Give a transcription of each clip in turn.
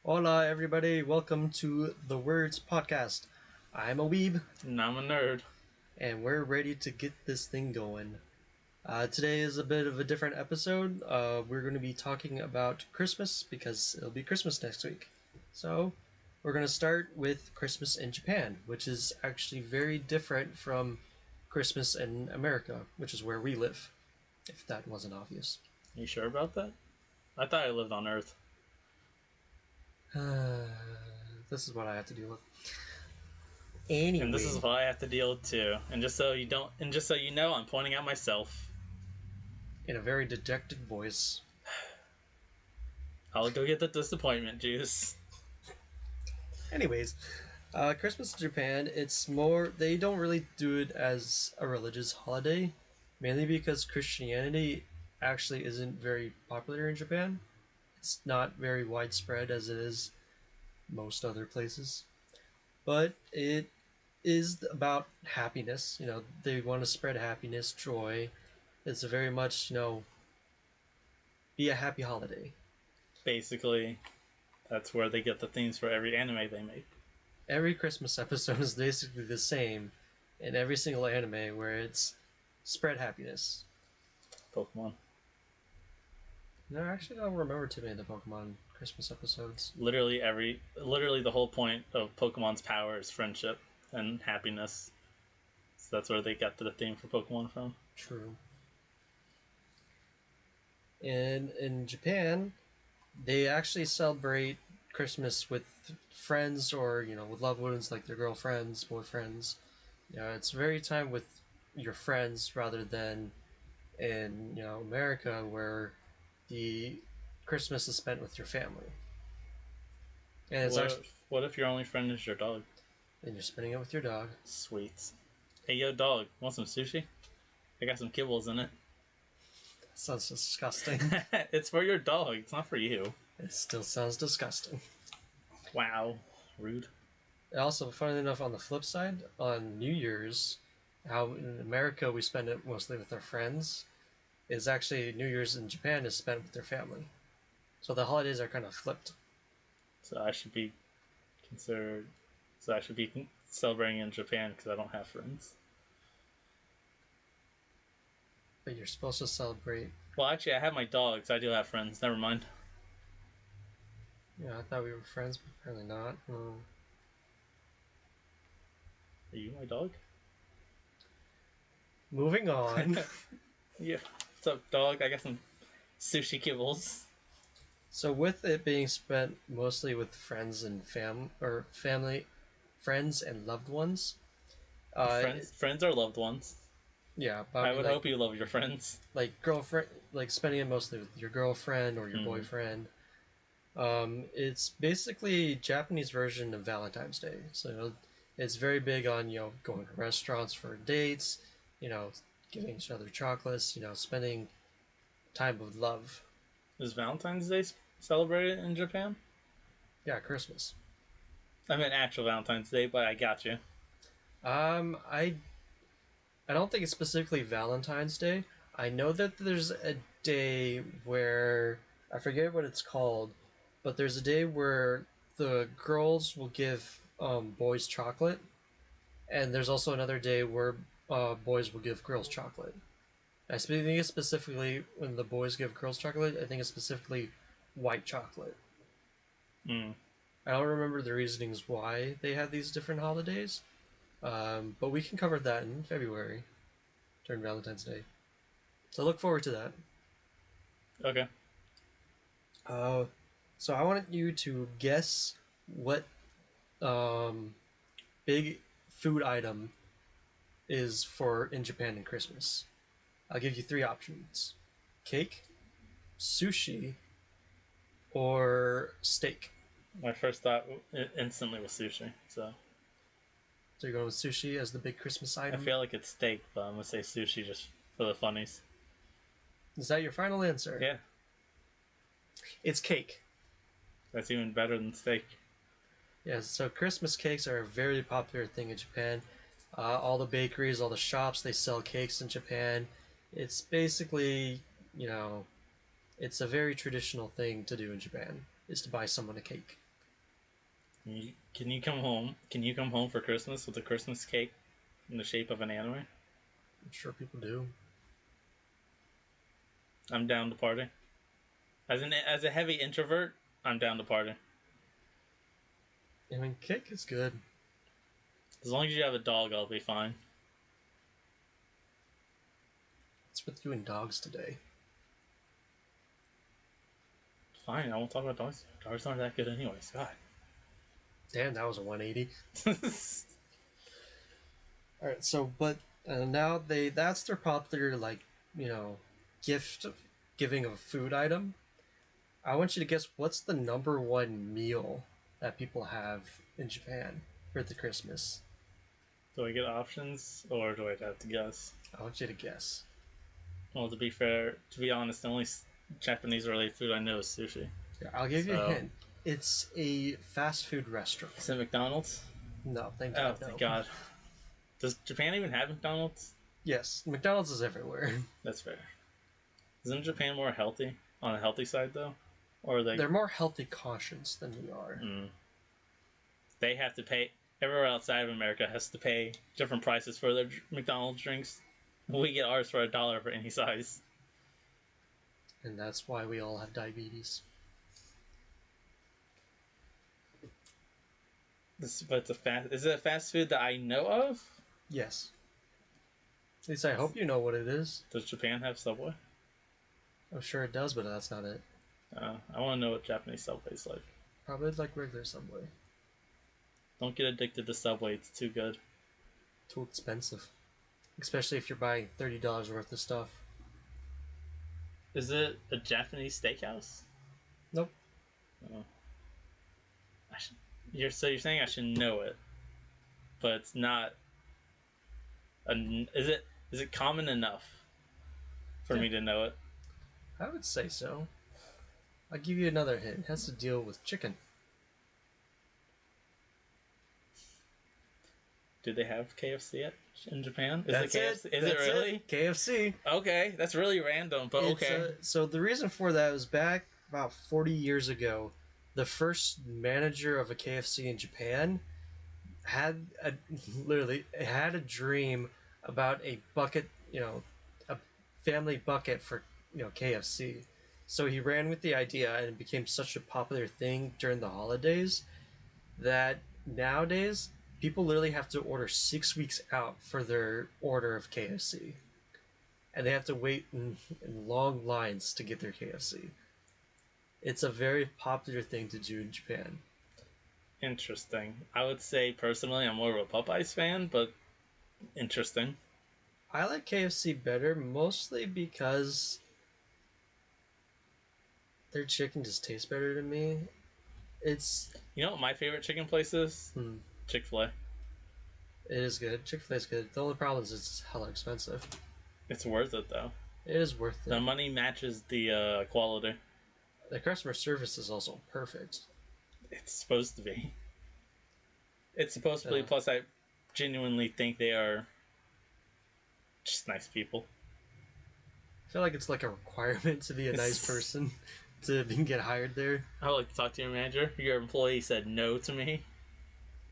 Hola, everybody. Welcome to the Weerds podcast. I'm a weeb, And I'm a nerd. and we're ready to get this thing going. Today is a bit of a different episode. We're going to be talking about Christmas because it'll be Christmas next week. So, we're going to start with Christmas in Japan, which is actually very different from Christmas in America, which is where we live, if that wasn't obvious. You sure about that? I thought I lived on Earth. This is what I have to deal with. Anyway. And this is what I have to deal with too. And just so you know, I'm pointing at myself. In a very dejected voice. I'll go get the disappointment juice. Anyways, Christmas in Japan, they don't really do it as a religious holiday, mainly because Christianity actually isn't very popular in Japan. It's not very widespread as it is most other places. But it is about happiness. They want to spread happiness, joy. It's a very much, be a happy holiday. Basically, that's where they get the themes for every anime they make. Every Christmas episode is basically the same in every single anime where it's spread happiness. Pokemon. No, actually, I don't remember too many of the Pokemon Christmas episodes. Literally the whole point of Pokemon's power is friendship and happiness. So that's where they got the theme for Pokemon from. True. And in Japan, they actually celebrate Christmas with friends or, with loved ones like their girlfriends, boyfriends. It's very time with your friends rather than in, America where the Christmas is spent with your family. And What if your only friend is your dog? And you're spending it with your dog. Sweet. Hey, yo, dog, want some sushi? I got some kibbles in it. That sounds disgusting. It's for your dog. It's not for you. It still sounds disgusting. Wow. Rude. Also, funny enough, on the flip side, on New Year's, how in America we spend it mostly with our friends, is actually New Year's in Japan is spent with their family. So the holidays are kind of flipped. So I should be considered. So I should be celebrating in Japan because I don't have friends. But you're supposed to celebrate. Well, actually, I have my dogs. I do have friends. Never mind. Yeah, I thought we were friends, but apparently not. Are you my dog? Moving on. Yeah. What's up, dog? I got some sushi kibbles. So with it being spent mostly with friends and family, friends and loved ones. Friends are loved ones. Yeah, but I would hope you love your friends. Like girlfriend, like spending it mostly with your girlfriend or your boyfriend. It's basically Japanese version of Valentine's Day. So it's very big on going to restaurants for dates, giving each other chocolates, spending time with love. Is Valentine's Day celebrated in Japan? Yeah, Christmas. I meant actual Valentine's Day, but I got you. I don't think it's specifically Valentine's Day. I know that there's a day where I forget what it's called, but there's a day where the girls will give boys chocolate, and there's also another day where boys will give girls chocolate. I think it's specifically when the boys give girls chocolate. I think it's specifically white chocolate. Mm. I don't remember the reasonings why they had these different holidays, but we can cover that in February during Valentine's Day. So look forward to that. Okay. So I wanted you to guess what big food item is for in Japan in Christmas. I'll give you three options: cake, sushi, or steak. My first thought instantly was sushi, so So you're going with sushi as the big Christmas I item? feel like it's steak, but I'm gonna say sushi just for the funnies. Is that your final answer? Yeah, It's cake. that's even better than steak. Yes, so Christmas cakes are a very popular thing in Japan. All the bakeries, all the shops, they sell cakes in Japan. It's basically, it's a very traditional thing to do in Japan, is to buy someone a cake. Can you come home? Can you come home for Christmas with a Christmas cake in the shape of an anime? I'm sure people do. I'm down to party. As a heavy introvert, I'm down to party. I mean, cake is good. As long as you have a dog, I'll be fine. What's with you and dogs today? Fine, I won't talk about dogs. Dogs aren't that good anyways. God. Damn, that was a 180. All right, so but now that's their popular like gift giving of a food item. I want you to guess what's the number one meal that people have in Japan for the Christmas. Do I get options or do I have to guess? I want you to guess. Well, to be fair, to be honest, the only Japanese related food I know is sushi. Yeah, I'll give you a hint. It's a fast food restaurant. Is it McDonald's? No, thank Oh, God. thank No. God. Does Japan even have McDonald's? Yes, McDonald's is everywhere. That's fair. Isn't Japan more healthy on the healthy side though, or are they? They're more healthy conscious than we are. They have to pay. Everywhere outside of America has to pay different prices for their McDonald's drinks. We get ours for $1 for any size. And that's why we all have diabetes. But it's a fast. Is it a fast food that I know of? Yes. At least I hope you know what it is. Does Japan have Subway? I'm sure it does, but that's not it. I want to know what Japanese Subway's like. Probably like regular Subway. Don't get addicted to Subway. It's too good. Too expensive. Especially if you're buying $30 worth of stuff. Is it a Japanese steakhouse? Nope. Oh. You're saying I should know it, but it's not. Is it common enough for me to know it? I would say so. I'll give you another hint. It has to deal with chicken. Do they have KFC in Japan? That's Is it. Is it really? KFC. Okay, that's really random, but okay. So the reason for that was back about 40 years ago, the first manager of a KFC in Japan had had a dream about a bucket, a family bucket for KFC. So he ran with the idea, and it became such a popular thing during the holidays that nowadays people literally have to order 6 weeks out for their order of KFC, and they have to wait in long lines to get their KFC. It's a very popular thing to do in Japan. Interesting. I would say personally, I'm more of a Popeyes fan, but interesting. I like KFC better, mostly because their chicken just tastes better to me. It's You know what my favorite chicken place is? Chick-fil-A. It is good. Chick-fil-A is good. The only problem is it's hella expensive. It's worth it though. It is worth it. The money matches the quality. The customer service is also perfect. It's supposed to be. It's supposed to be. Plus, I genuinely think they are just nice people. I feel like it's like a requirement to be a nice person to get hired there. I would like to talk to your manager. Your employee said no to me.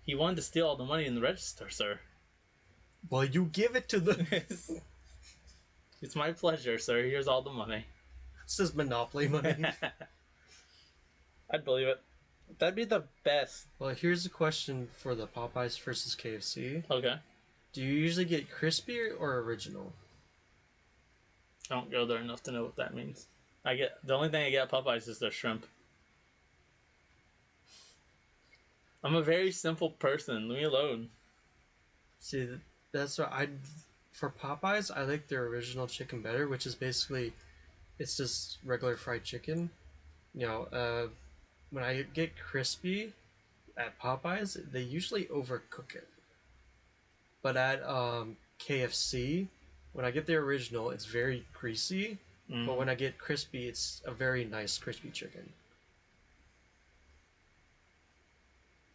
He wanted to steal all the money in the register, sir. Well, you give it to them. It's my pleasure, sir. Here's all the money. It's just Monopoly money. I'd believe it. That'd be the best. Well, here's a question for the Popeyes versus KFC. Okay. Do you usually get crispy or original? I don't go there enough to know what that means. The only thing I get at Popeyes is their shrimp. I'm a very simple person. Leave me alone. See, that's what for Popeyes, I like their original chicken better, which is basically, it's just regular fried chicken. When I get crispy at Popeyes, they usually overcook it. But at KFC, when I get the original, it's very greasy. But when I get crispy, it's a very nice crispy chicken.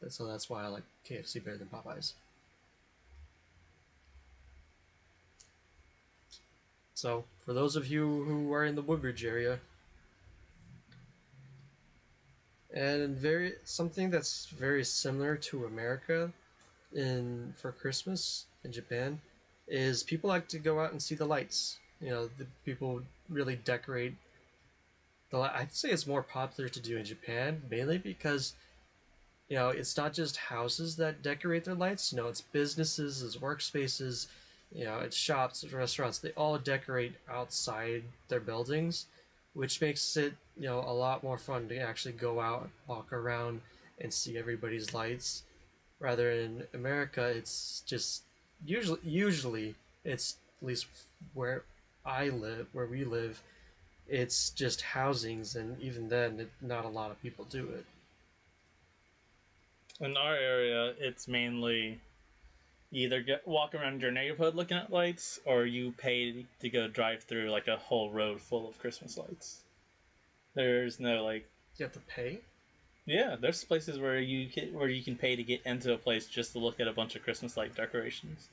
So that's why I like KFC better than Popeyes. So, for those of you who are in the Woodbridge area, And very something that's very similar to America in for Christmas in Japan is people like to go out and see the lights. The people really decorate I'd say it's more popular to do in Japan, mainly because it's not just houses that decorate their lights. It's businesses, it's workspaces, it's shops, it's restaurants. They all decorate outside their buildings, which makes it a lot more fun to actually go out, walk around, and see everybody's lights. Rather in America, it's just usually it's at least where where we live, it's just housings, and even then, not a lot of people do it. In our area, it's mainly you either walk around your neighborhood looking at lights, or you pay to go drive through like a whole road full of Christmas lights. There's no like, You have to pay. yeah, there's places where you can pay to get into a place just to look at a bunch of Christmas light decorations.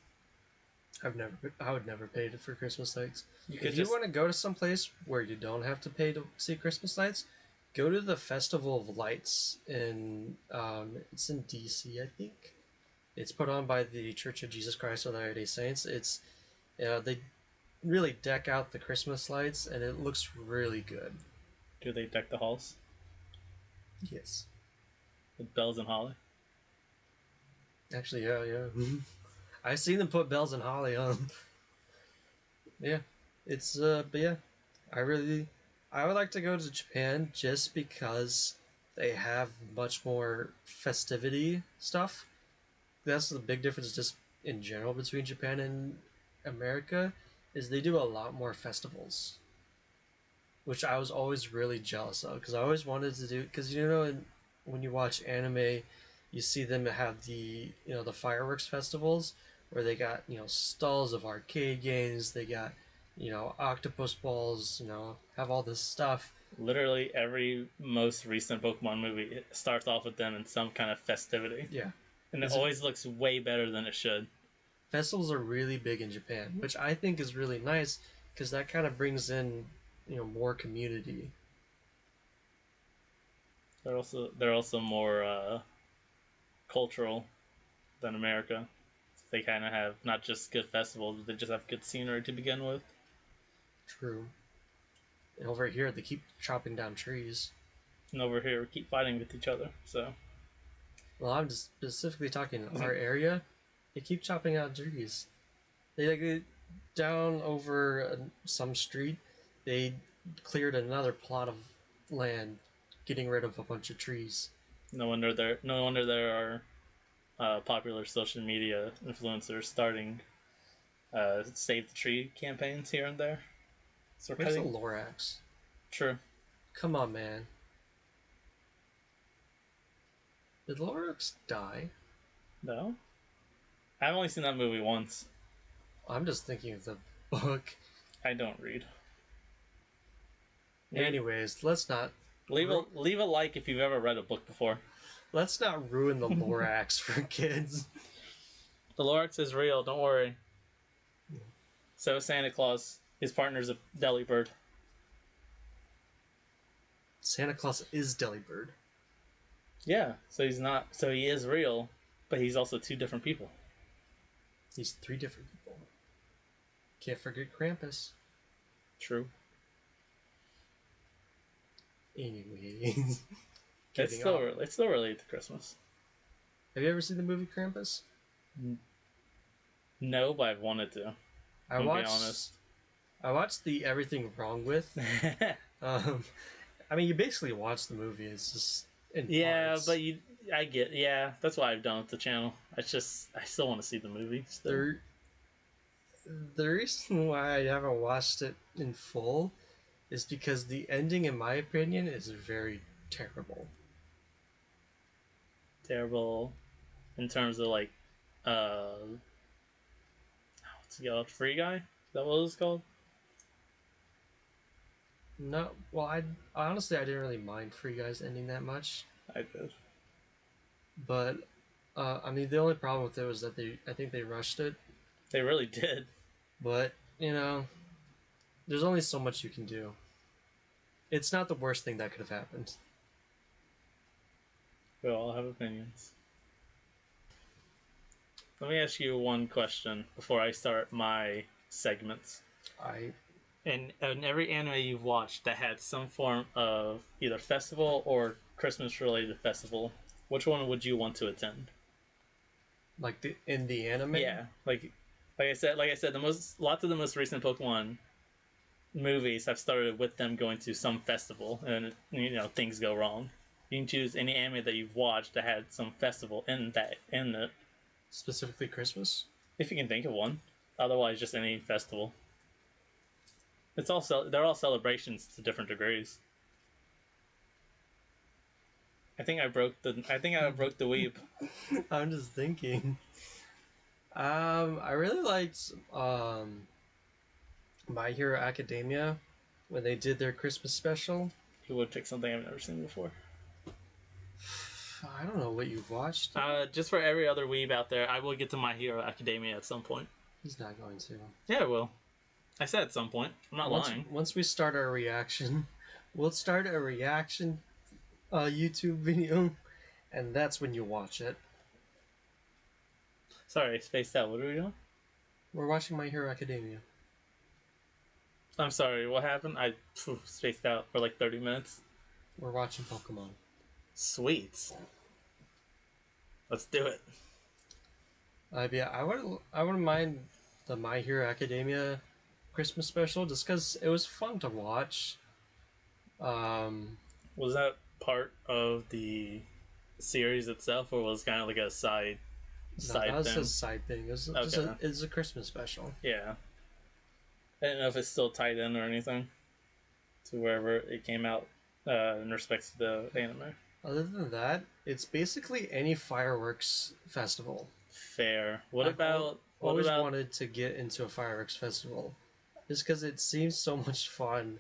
I would never pay for Christmas lights. You could If you just want to go to some place where you don't have to pay to see Christmas lights, go to the Festival of Lights it's in DC, I think. It's put on by the Church of Jesus Christ of Latter-day Saints. They really deck out the Christmas lights, and it looks really good. do they deck the halls Yes. with bells and holly? Actually, yeah. I've seen them put bells and holly on. Yeah, but yeah, I would like to go to Japan just because they have much more festivity stuff. That's the big difference, just in general, between Japan and America, is they do a lot more festivals, which I was always really jealous of because I always wanted to do. Because when you watch anime, you see them have the fireworks festivals where they got stalls of arcade games. They got octopus balls. Have all this stuff. Literally every most recent Pokemon movie starts off with them in some kind of festivity. Yeah, And it always looks way better than it should. festivals are really big in Japan, which I think is really nice because that kind of brings in more community. They're also more cultural than America. They kind of have not just good festivals, but they just have good scenery to begin with. True. And over here, they keep chopping down trees. And over here, we keep fighting with each other. So Well, I'm just specifically talking in our area. They keep chopping out trees. Down over some street, they cleared another plot of land, getting rid of a bunch of trees. No wonder there are popular social media influencers starting save the tree campaigns here and there. So Where's the Lorax? True. Come on, man. Did Lorax die? No, I've only seen that movie once. I'm just thinking of the book. I don't read. Anyways, let's not leave a like if you've ever read a book before. Let's not ruin the Lorax for kids. The Lorax is real. Don't worry. So is Santa Claus. His partner's a Delibird. Santa Claus is Delibird. Yeah. So he's not. So he is real, but he's also two different people. He's three different people. Can't forget Krampus. True. Anyways. It's still related to Christmas. Have you ever seen the movie Krampus? No, but I've wanted to. Be honest. I watched the Everything Wrong With. I mean, you basically watch the movie. It's just parts. But that's what I've done with the channel. I still want to see the movie. The reason why I haven't watched it in full is because the ending, in my opinion, is very terrible. Terrible in terms of like what's it called? Free Guy? Is that what it was called? No, well, honestly I didn't really mind Free Guy's ending that much. I did. But I mean, the only problem with it was that I think they rushed it. They really did. But there's only so much you can do. It's not the worst thing that could have happened. We all have opinions. Let me ask you one question before I start my segments. I In every anime you've watched that had some form of either festival or Christmas related festival, which one would you want to attend? like the anime. Yeah, like I said, lots of the most recent Pokemon movies have started with them going to some festival, and things go wrong. You can choose any anime that you've watched that had some festival in it, Specifically Christmas. if you can think of one. Otherwise, just any festival. They're all celebrations to different degrees. I think I broke the weeb. I'm just thinking. I really liked My Hero Academia when they did their Christmas special. You would pick something I've never seen before. I don't know what you've watched. Just for every other weeb out there, I will get to My Hero Academia at some point. He's not going to. Yeah, I will. I said at some point. I'm not lying. Once we start our reaction, we'll start a reaction YouTube video, and that's when you watch it. Sorry, I spaced out. What are we doing? We're watching My Hero Academia. I'm sorry, what happened? I spaced out for like 30 minutes. We're watching Pokemon. Sweet. Let's do it. Yeah, I wouldn't mind the My Hero Academia Christmas special just because it was fun to watch. Was that part of the series itself, or was it kind of like a side That was thing? a side thing. It's a Christmas special. Yeah. I don't know if it's still tied in or anything to wherever it came out in respect to the anime. Other than that, it's basically any fireworks festival. Fair. Always wanted to get into a fireworks festival, just because it seems so much fun.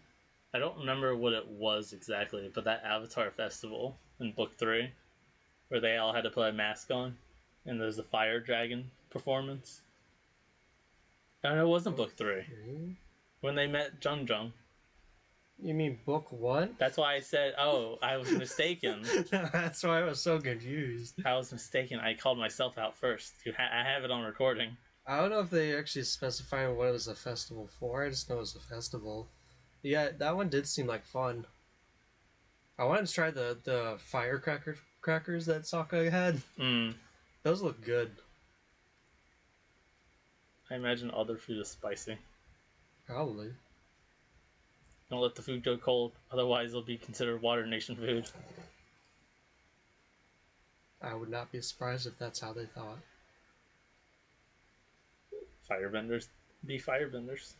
I don't remember what it was exactly, but that Avatar festival in Book 3, where they all had to put a mask on, and there's a fire dragon performance. No, it wasn't Book 3. When they met Jung Jung. You mean Book 1? That's why I said, oh, I was mistaken. That's why I was so confused. I was mistaken. I called myself out first. I have it on recording. I don't know if they actually specify what it was a festival for. I just know it was a festival. Yeah, that one did seem like fun. I wanted to try the crackers that Sokka had. Those look good. I imagine other food is spicy. Probably. Don't let the food go cold, otherwise it'll be considered Water Nation food. I would not be surprised if that's how they thought. Firebenders be firebenders.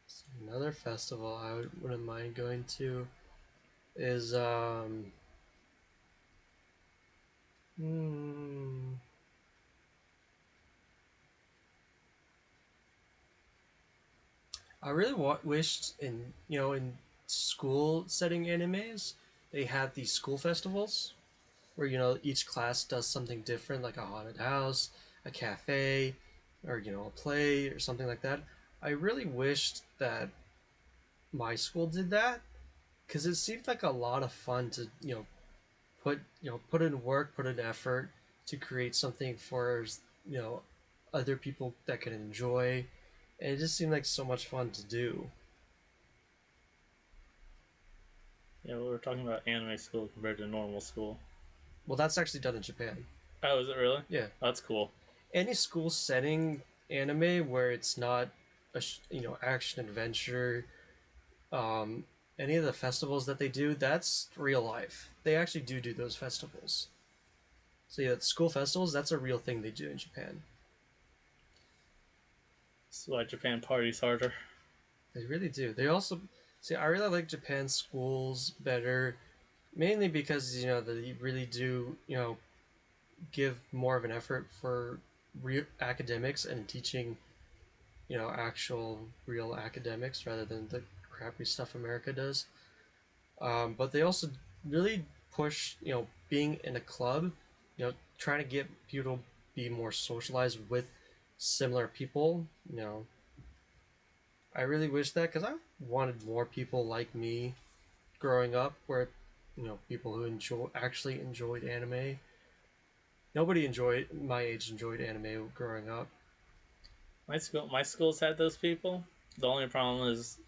So another festival I wouldn't mind going to is I really wished in school setting animes they had these school festivals where each class does something different, like a haunted house, a cafe, or a play or something like that. I really wished that my school did that because it seemed like a lot of fun to put in work, put in effort to create something for other people that can enjoy, and it just seemed like so much fun to do. Yeah, we were talking about anime school compared to normal school. Well, that's actually done in Japan. Oh, is it really? Yeah. Oh, that's cool. Any school setting anime where it's not a action adventure, any of the festivals that they do, that's real life. They actually do those festivals. So yeah, school festivals, that's a real thing they do in Japan. That's why Japan parties harder. They really do. They also see. I really like Japan schools better, mainly because they really do give more of an effort for real academics and teaching actual real academics rather than the crappy stuff America does. But they also really push being in a club, trying to get people to be more socialized with similar people. I really wish that because I wanted more people like me growing up where people who actually enjoyed anime. Nobody my age enjoyed anime growing up. My schools had those people. The only problem is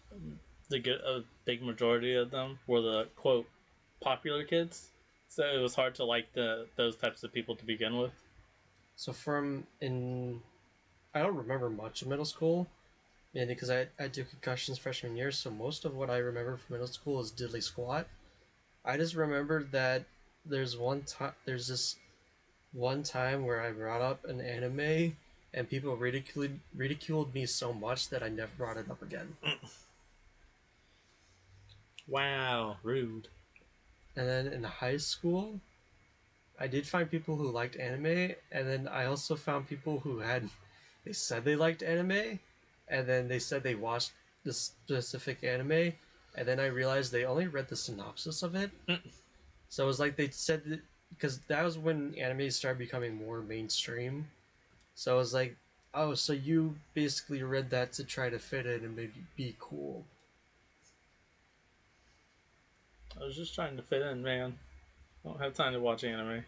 a big majority of them were the quote popular kids. So it was hard to like those types of people to begin with. So I don't remember much of middle school, mainly because I took concussions freshman year. So most of what I remember from middle school is diddly squat. I just remember that there's this one time where I brought up an anime and people ridiculed me so much that I never brought it up again. Wow, rude. And then in high school, I did find people who liked anime, and then I also found people who they said they liked anime, and then they said they watched this specific anime, and then I realized they only read the synopsis of it. So it was like they said that, because that was when anime started becoming more mainstream. So I was like, oh, so you basically read that to try to fit in and maybe be cool. I was just trying to fit in, man. I don't have time to watch anime.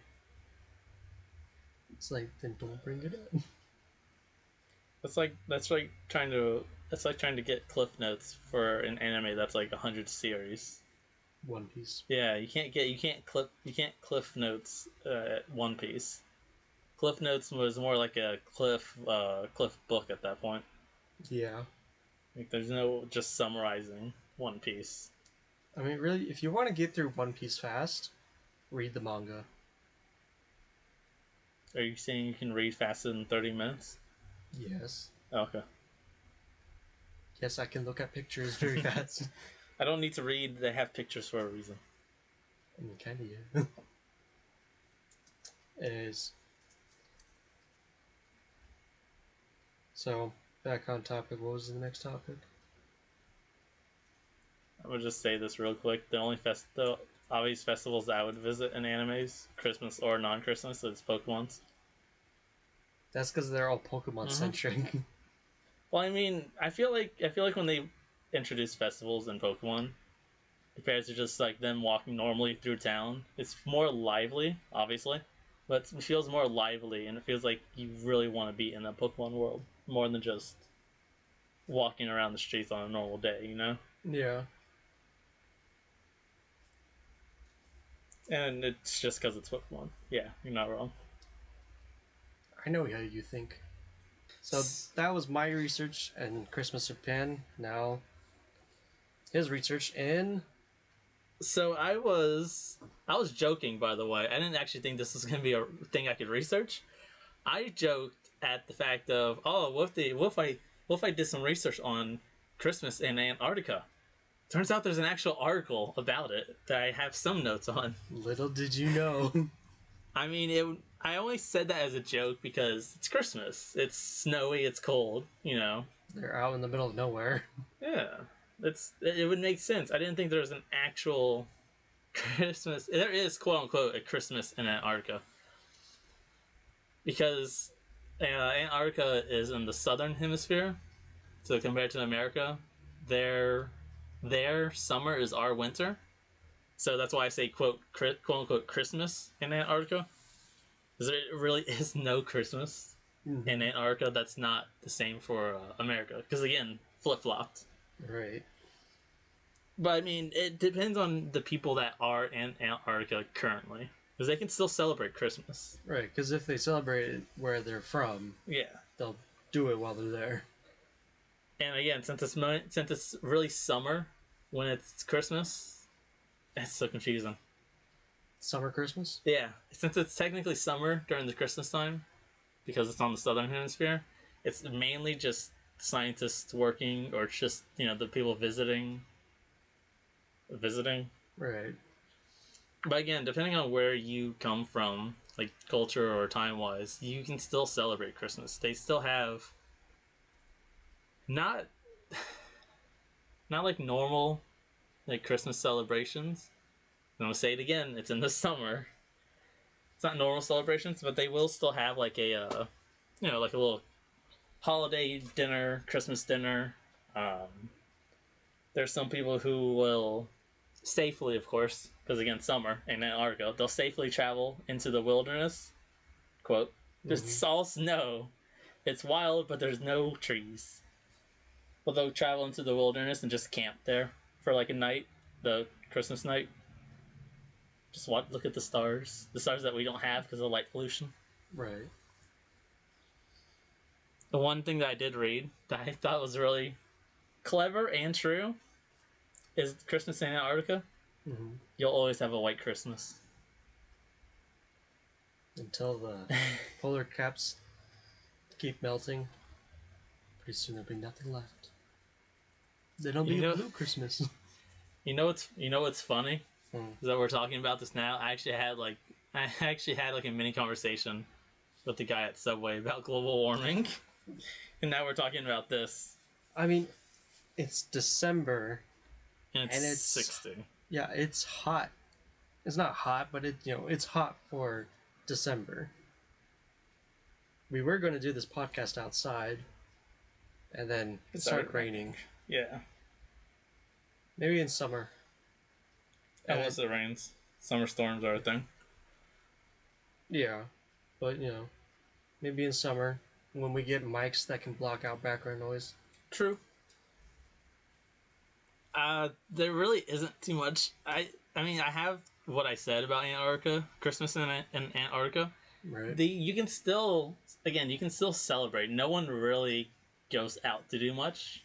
It's like, then don't bring it up. That's like trying to get cliff notes for an anime that's like 100 series. One Piece. Yeah, you can't cliff notes One Piece. Cliff notes was more like a cliff book at that point. Yeah. Like there's no just summarizing One Piece. I mean, really, if you want to get through One Piece fast, read the manga. Are you saying you can read faster than 30 minutes? Yes. Okay. Yes, I can look at pictures very fast. I don't need to read. They have pictures for a reason. I mean, kind of, yeah. It is. So, back on topic, what was the next topic? I'm gonna just say this real quick. The obvious festivals that I would visit in animes, Christmas or non-Christmas, is Pokemon's. That's because they're all Pokemon centric. Well, I mean, I feel like when they introduce festivals in Pokemon, compared to just like them walking normally through town, it's more lively, obviously, but it feels more lively, and it feels like you really want to be in a Pokemon world more than just walking around the streets on a normal day, you know. Yeah. And it's just because it's Pokemon. Yeah, you're not wrong. I know how you think. So, that was my research in Christmas Japan. Now, his research in. So I was joking, by the way. I didn't actually think this was gonna be a thing I could research. I joked at the fact of, oh, what if I did some research on Christmas in Antarctica? Turns out there's an actual article about it that I have some notes on. Little did you know. I mean, I only said that as a joke because it's Christmas. It's snowy. It's cold. You know. They're out in the middle of nowhere. Yeah, it would make sense. I didn't think there was an actual Christmas. There is quote unquote a Christmas in Antarctica because Antarctica is in the southern hemisphere. So compared to America, their their summer is our winter. So that's why I say quote unquote Christmas in Antarctica. Because there really is no Christmas in Antarctica. That's not the same for America. Because again, flip flopped. Right. But I mean, it depends on the people that are in Antarctica currently, because they can still celebrate Christmas. Right, because if they celebrate it where they're from, Yeah. they'll do it while they're there. And again, since it's really summer when it's Christmas, it's so confusing. Summer Christmas? Yeah, since it's technically summer during the Christmas time, because it's on the southern hemisphere, it's mainly just scientists working or just the people visiting. Right. But again, depending on where you come from, like culture or time wise, you can still celebrate Christmas. They still have not not like normal like Christmas celebrations. I'm gonna say it again. It's in the summer. It's not normal celebrations, but they will still have like a like a little holiday dinner, Christmas dinner. There's some people who will safely, of course, because again, summer in Antarctica, they'll safely travel into the wilderness. Quote, Mm-hmm. "It's all snow. It's wild, but there's no trees." Well, they'll travel into the wilderness and just camp there for like a night, the Christmas night. Just look at the stars that we don't have because of light pollution. Right. The one thing that I did read that I thought was really clever and true is Christmas in Antarctica. Mm-hmm. You'll always have a white Christmas. Until the polar caps keep melting, pretty soon there'll be nothing left. Then it'll be You a know, blue Christmas. what's funny Hmm. is that we're talking about this now. I actually had like a mini conversation with the guy at Subway about global warming, and now we're talking about this, I mean, it's December and it's and it's 60. yeah, it's hot. It's not hot, but it's hot for December. We were going to do this podcast outside, and then it started raining. Yeah, Maybe in summer. unless it rains. Summer storms are a thing. Yeah, but maybe in summer when we get mics that can block out background noise. True. There really isn't too much. I mean, I have what I said about Antarctica, Christmas in Antarctica. Right. You can still, again, you can still celebrate. No one really goes out to do much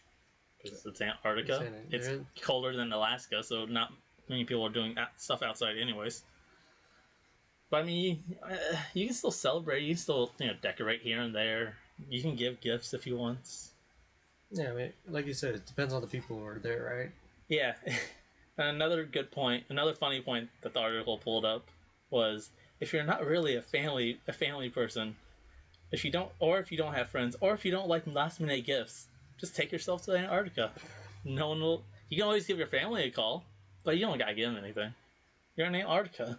because it's Antarctica. It's colder than Alaska, so not many people are doing stuff outside, anyways. But I mean, you can still celebrate. You can still decorate here and there. You can give gifts if you want. Yeah, I mean, like you said, it depends on the people who are there, right? Yeah. Another good point, another funny point that the article pulled up was if you're not really a family person, if you don't have friends, or if you don't like last minute gifts, just take yourself to Antarctica. No one will. You can always give your family a call, but you don't gotta give them anything. You're in Antarctica.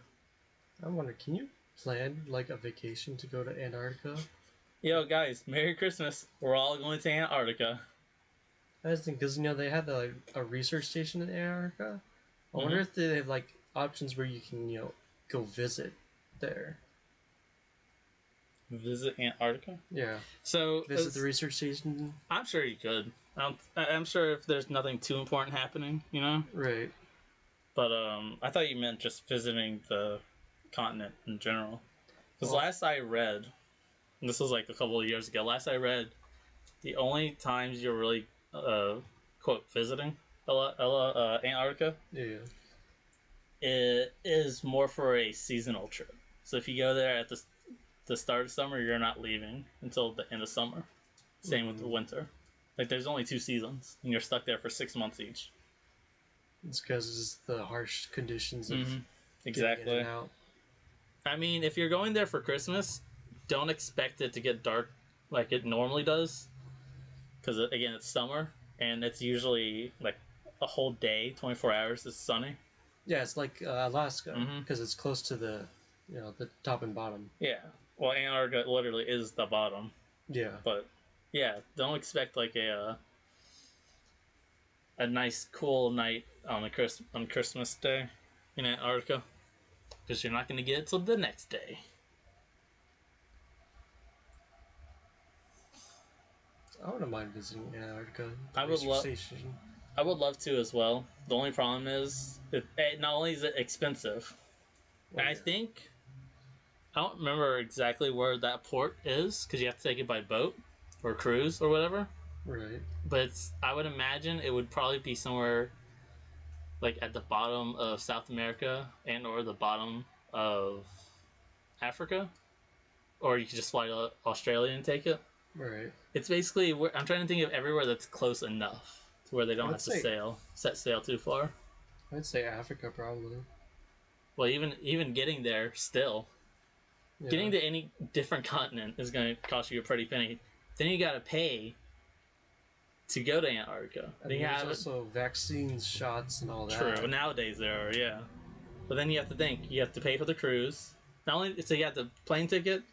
I wonder, can you plan like a vacation to go to Antarctica? Yo, guys, Merry Christmas. We're all going to Antarctica. I just think because they have a research station in Antarctica. I wonder if they have like options where you can go visit there. Visit Antarctica? Yeah. So Visit the research station. I'm sure you could. I'm sure if there's nothing too important happening, Right. But I thought you meant just visiting the continent in general. Because Well, last I read, and this was like a couple of years ago, last I read, the only times you're really quote visiting Antarctica, yeah. it is more for a seasonal trip. So if you go there at the start of summer, you're not leaving until the end of summer. Same with the winter. Like there's only 2 seasons, and you're stuck there for 6 months each. It's because it's the harsh conditions of exactly. getting in and out. I mean, if you're going there for Christmas, don't expect it to get dark like it normally does, because again, it's summer, and it's usually like a whole day, 24 hours is sunny. Yeah, it's like Alaska because it's close to the top and bottom. Yeah. Well, Antarctica literally is the bottom. Yeah. But yeah, don't expect like a nice cool night on Christmas Day in Antarctica, because you're not going to get it till the next day. I wouldn't mind visiting Antarctica. I would love to as well. The only problem is not only is it expensive, and I think I don't remember exactly where that port is because you have to take it by boat or cruise or whatever. Right. But I would imagine it would probably be somewhere like at the bottom of South America and or the bottom of Africa, or you could just fly to Australia and take it. Right. It's basically I'm trying to think of everywhere that's close enough to where they don't have to set sail too far. I'd say Africa probably. Well, even getting there still. Yeah. Getting to any different continent is going to cost you a pretty penny. Then you got to pay to go to Antarctica. And there's also vaccines, shots, and all that. True. Nowadays there are, yeah. But then you have to think. You have to pay for the cruise. Not only so you have the plane ticket,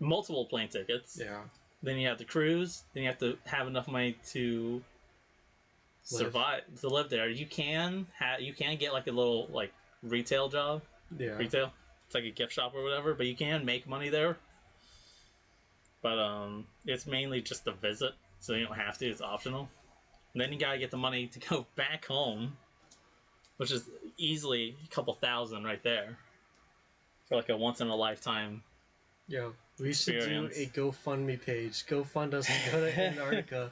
multiple plane tickets. Yeah. Then you have the cruise. Then you have to have enough money to survive to live there. You can get like a little like retail job. Yeah. Retail. It's like a gift shop or whatever, but you can make money there. But it's mainly just a visit, so you don't have to. It's optional. And then you gotta get the money to go back home, which is easily a couple thousand right there for like a once in a lifetime Yeah. We experience. should do a GoFundMe page. Go fund us to go to Antarctica.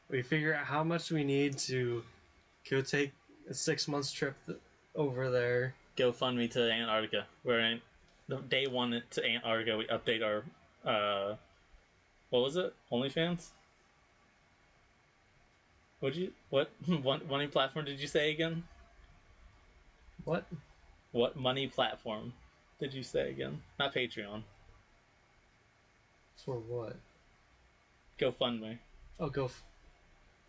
We figure out how much we need to go take a 6 months trip over there. Go fund me to Antarctica. We're in the day one to Antarctica. We update our what was it? OnlyFans. What money platform did you say again? What? What money platform did you say again? Not Patreon. For what? GoFundMe. Oh, Is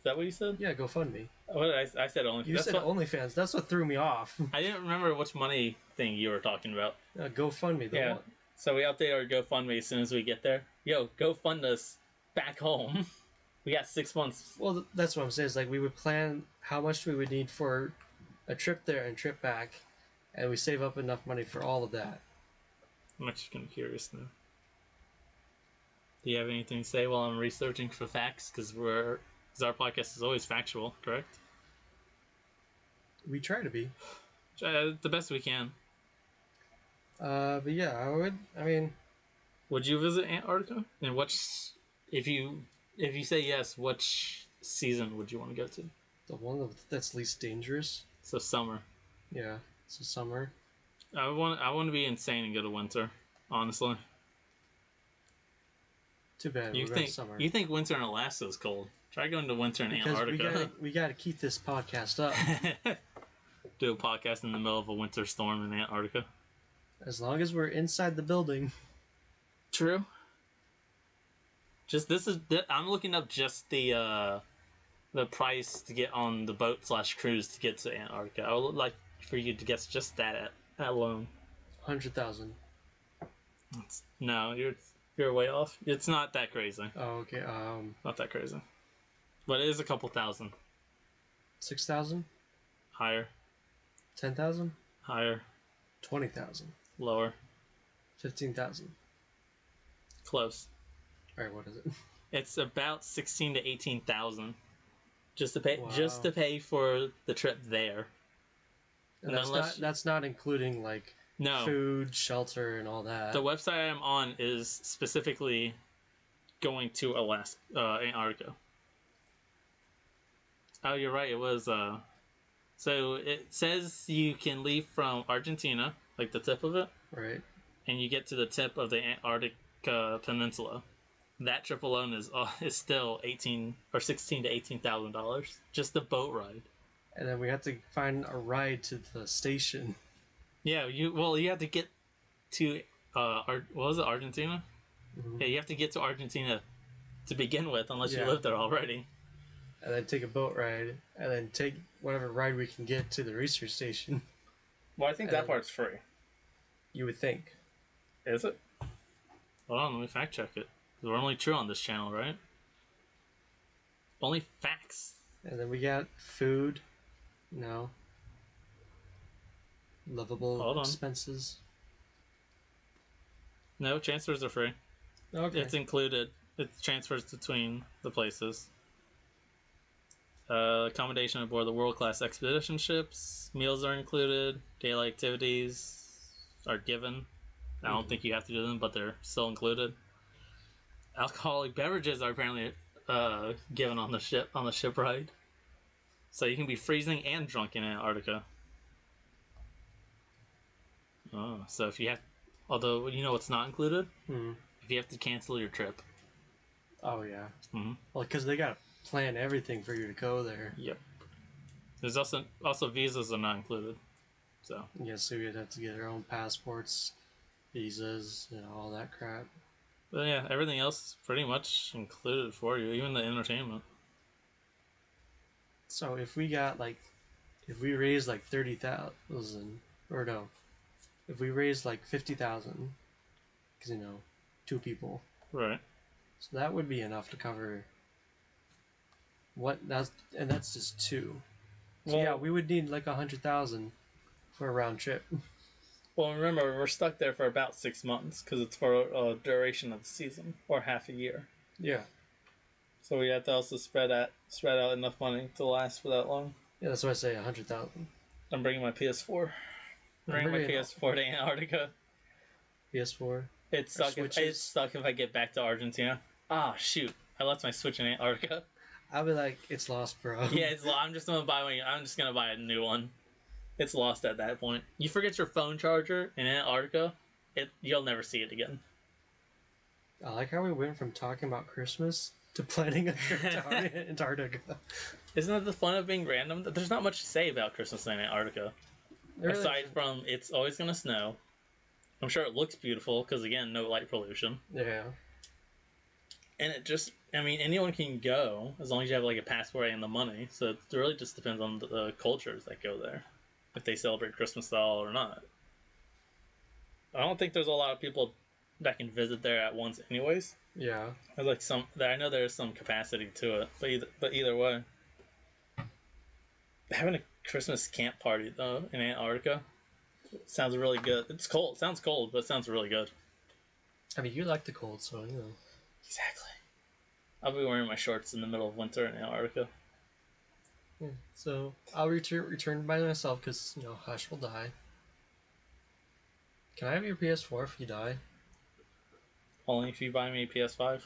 that what you said? Yeah, GoFundMe. What did I said OnlyFans. You said OnlyFans. That's what threw me off. I didn't remember which money thing you were talking about. GoFundMe. Yeah. One. So we update our GoFundMe as soon as we get there. Yo, go fund us back home. We got 6 months. Well, that's what I'm saying. Is like we would plan how much we would need for a trip there and trip back, and we save up enough money for all of that. I'm actually kind of curious now. Do you have anything to say while I'm researching for facts? Because our podcast is always factual, correct? We try to be. The best we can. But yeah, I mean, would you visit Antarctica? And if you say yes, which season would you want to go to? The one that's least dangerous. So summer. Yeah, so summer. I want to be insane and go to winter. Honestly. Too bad. You think winter in Alaska is cold? Try going to winter in Antarctica. We gotta keep this podcast up. Do a podcast in the middle of a winter storm in Antarctica. As long as we're inside the building. True. I'm looking up just the price to get on the boat / cruise to get to Antarctica. I would like for you to guess just that alone. 100,000. No, you're way off. It's not that crazy. Oh, okay. Not that crazy, but it is a couple thousand. 6,000. Higher. 10,000. Higher. 20,000. Lower. 15,000. Close. All right, what is it? It's about 16 to 18,000, just to pay Wow. just to pay for the trip there. And that's not including like food, shelter, and all that. The website I'm on is specifically going to Antarctica. Oh, you're right. It was. So it says you can leave from Argentina, like the tip of it, right, and you get to the tip of the Antarctic Peninsula. That trip alone is still $16,000 to $18,000 just the boat ride. And then we have to find a ride to the station. Yeah, you have to get to what was it, Argentina? Mm-hmm. Yeah, you have to get to Argentina to begin with, unless you live there already. And then take a boat ride, and then take whatever ride we can get to the research station. Well, I think that part's free. You would think. Is it? Hold on, let me fact check it. We're only true on this channel, right? Only facts. And then we got food. No. Livable expenses. No, transfers are free. Okay. It's included. It transfers between the places. Accommodation aboard the world-class expedition ships. Meals are included. Daily activities are given. I don't think you have to do them, but they're still included. Alcoholic beverages are apparently given on the ship ride. So you can be freezing and drunk in Antarctica. Oh, so if you have... Although, you know what's not included? Mm-hmm. If you have to cancel your trip. Oh, yeah. Mm-hmm. Well, because they got to plan everything for you to go there. Yep. There's also visas are not included. So. Yeah, so you'd have to get our own passports, visas, all that crap. But yeah, everything else is pretty much included for you, even the entertainment. So if we raised 30,000, or no, if we raised 50,000, because 2 people, right? So that would be enough to cover That's just two. So Well, yeah, we would need like 100,000 for a round trip. well, remember we're stuck there for about 6 months because it's for a duration of the season or half a year. Yeah, So we have to also spread out enough money to last for that long. yeah, that's why I say 100,000. I'm bringing my PS4. I'm I'm bringing my bringing PS4 to Antarctica. PS4. It's Our stuck if it's Switches. stuck if I get back to Argentina. Ah, shoot! I left my Switch in Antarctica. I'll be like, it's lost, bro. Yeah, I'm just gonna buy one. I'm just gonna buy a new one. It's lost at that point. You forget your phone charger in Antarctica, you'll never see it again. I like how we went from talking about Christmas to planning a trip to Antarctica. Isn't that the fun of being random? There's not much to say about Christmas in Antarctica. Really Aside from it's always gonna snow. I'm sure it looks beautiful because again, no light pollution. yeah. And it just, I mean, anyone can go as long as you have like a passport and the money. So it really just depends on the cultures that go there, if they celebrate Christmas at all or not. I don't think there's a lot of people that can visit there at once, anyways. Yeah. There's like I know there's some capacity to it, but either way, having a Christmas camp party though in Antarctica sounds really good. It's cold. Sounds cold, but it sounds really good. I mean, you like the cold, so you know. Exactly. I'll be wearing my shorts in the middle of winter in Antarctica. Yeah. So I'll return by myself because you know Hush will die. Can I have your PS4 if you die? Only if you buy me a PS5.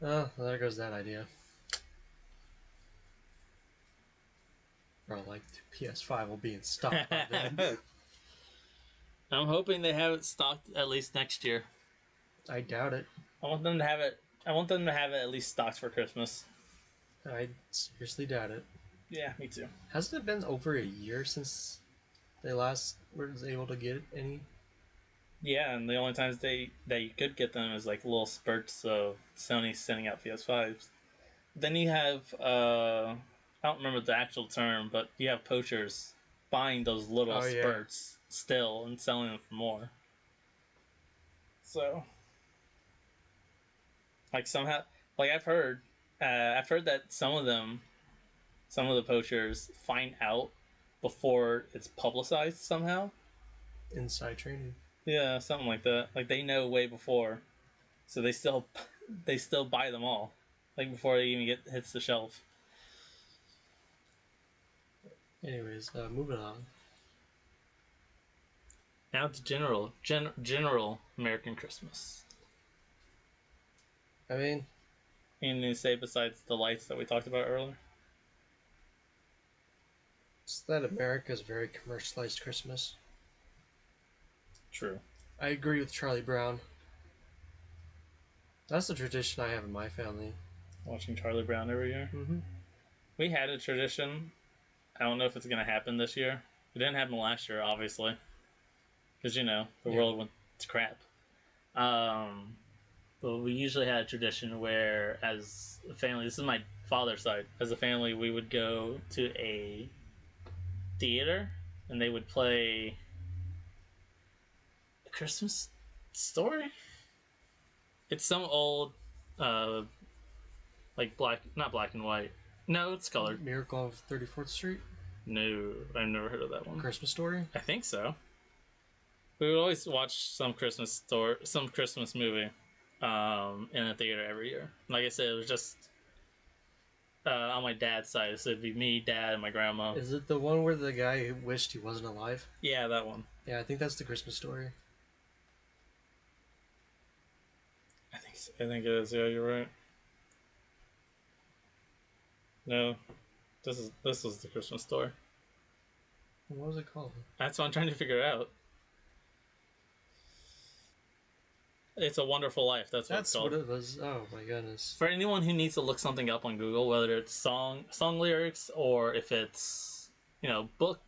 Oh, well, there goes that idea. Or like the PS5 will be in stock by then. I'm hoping they have it stocked at least next year. I doubt it. I want them to have it. I want them to have it at least stocked for Christmas. I seriously doubt it. Yeah, me too. Hasn't it been over a year since they last were able to get any? Yeah, and the only times that you could get them is like little spurts of Sony sending out PS5s. Then you have I don't remember the actual term, but you have poachers buying those little spurts still and selling them for more. So, like somehow, like I've heard that some of the poachers find out before it's publicized somehow. Inside training. Yeah, something like that. Like they know way before, so they still buy them all, like before they even hits the shelf. Anyways, moving on. Now to general American Christmas. I mean, Anything to say besides the lights that we talked about earlier? it's that America's very commercialized Christmas. True. I agree with Charlie Brown. That's the tradition I have in my family. Watching Charlie Brown every year. Mm-hmm. We had a tradition. I don't know if it's gonna happen this year. It didn't happen last year, obviously, because the world went to crap. But we usually had a tradition where, as a family, this is my father's side. As a family, we would go to a theater, and they would play a Christmas Story. It's some old, like not black and white. No, it's colored. Miracle of 34th Street? No, I've never heard of that one. Christmas Story? I think so. We would always watch some Christmas movie, in a theater every year. Like I said, it was just on my dad's side, so it'd be me, dad, and my grandma. Is it the one where the guy wished he wasn't alive? Yeah, that one. Yeah, I think that's the Christmas Story. I think it is. Yeah, you're right. No, this was the Christmas Story. What was it called? That's what I'm trying to figure out. It's a Wonderful Life. That's That's what what it's called. it was. Oh my goodness. For anyone who needs to look something up on Google, whether it's song lyrics or if it's book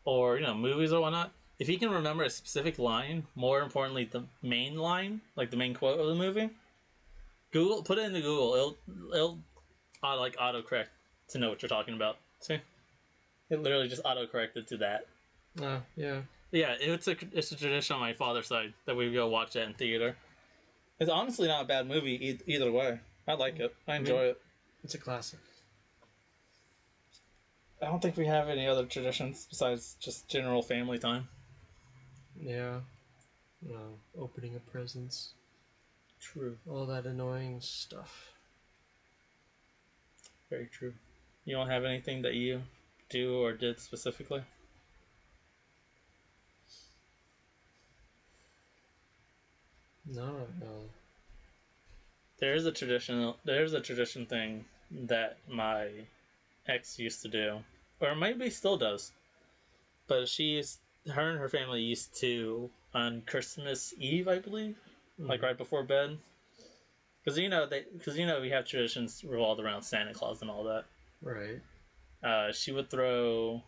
or movies or whatnot, if you can remember a specific line, more importantly the main line, like the main quote of the movie, put it into Google. It'll autocorrect to know what you're talking about. See, it literally just autocorrected to that. Oh, yeah. Yeah, it's a tradition on my father's side that we go watch that in theater. It's honestly not a bad movie either way. I like it. I I enjoy mean, it. it's a classic. I don't think we have any other traditions besides just general family time. Yeah. Opening of presents. True. All that annoying stuff. Very true. You don't have anything that you do or did specifically? No, no. There's a tradition thing that my ex used to do, or maybe still does. But her and her family used to on Christmas Eve, I believe, like Mm, right before bed, because we have traditions revolved around Santa Claus and all that. right. She would throw,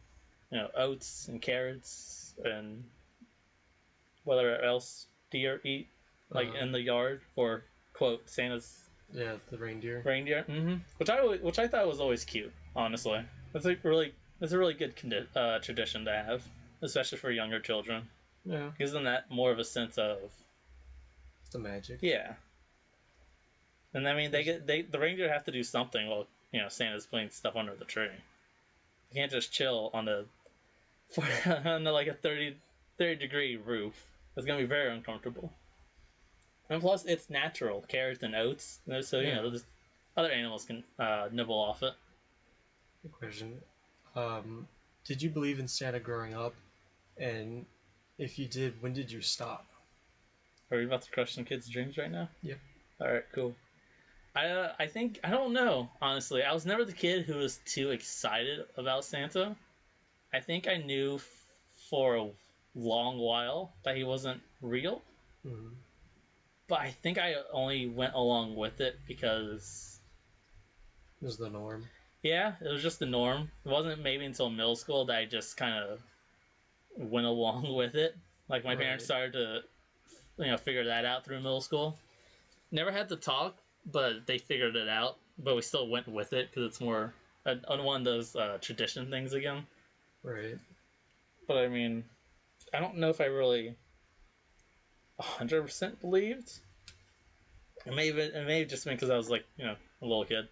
oats and carrots and whatever else deer eat, like Uh, in the yard for quote Santa's yeah, the reindeer. reindeer. Which I thought was always cute. Honestly, that's a really good tradition to have, especially for younger children. Yeah, Gives them that more of a sense of the magic. yeah. And I mean, the reindeer have to do something while Santa's putting stuff under the tree. You can't just chill on the on the, like a 30-degree roof. It's gonna be very uncomfortable. And plus, it's natural carrots and oats, so Yeah. other animals can nibble off it. Good question. Um, did you believe in Santa growing up? And if you did, when did you stop? Are we about to crush some kids' dreams right now? Yep. All right, cool. I think I don't know honestly. I was never the kid who was too excited about Santa. I think I knew for a long while that he wasn't real, Mm-hmm. but I think I only went along with it because It was the norm. yeah, it was just the norm. It wasn't maybe until middle school that I just kind of went along with it. Like my parents Right. started to figure that out through middle school. Never had to talk, but they figured it out. But we still went with it because it's more on one of those tradition things again. Right. But I mean, I don't know if I really 100% believed. It may have just been because I was like a little kid.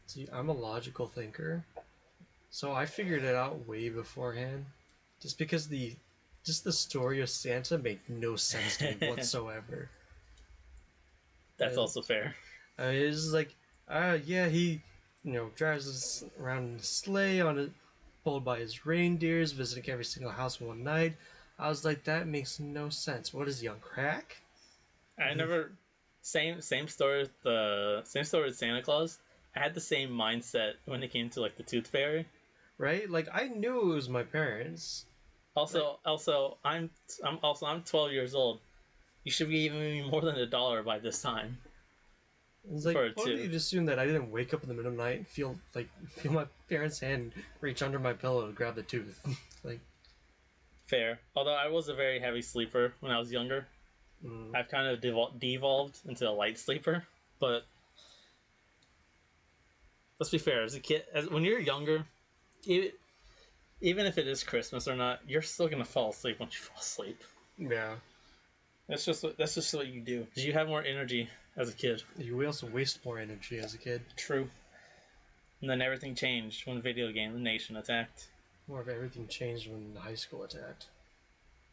See, I'm a logical thinker, so I figured it out way beforehand. Just because the story of Santa made no sense to me whatsoever. That's And also fair. it's like, yeah, he, drives us around in a sleigh pulled by his reindeers, visiting every single house one night. I was like, that makes no sense. What is he on crack? I never same story with the same story with Santa Claus. I had the same mindset when it came to like the Tooth Fairy. Right? Like I knew it was my parents. Like I'm 12 years old. You should be giving me more than $1 by this time it's like, for a what did you tooth. assume that I didn't wake up in the middle of the night and feel my parents' hand reach under my pillow to grab the tooth? Like, Fair. Although I was a very heavy sleeper when I was younger. mm, I've kind of devolved into a light sleeper. But let's be fair. As a kid, when you're younger, e- even if it is Christmas or not, you're still gonna fall asleep once you fall asleep. yeah. That's just what you do because you have more energy as a kid. You also waste more energy as a kid. True. And then everything changed when Video Game Nation attacked. More of everything changed when high school attacked.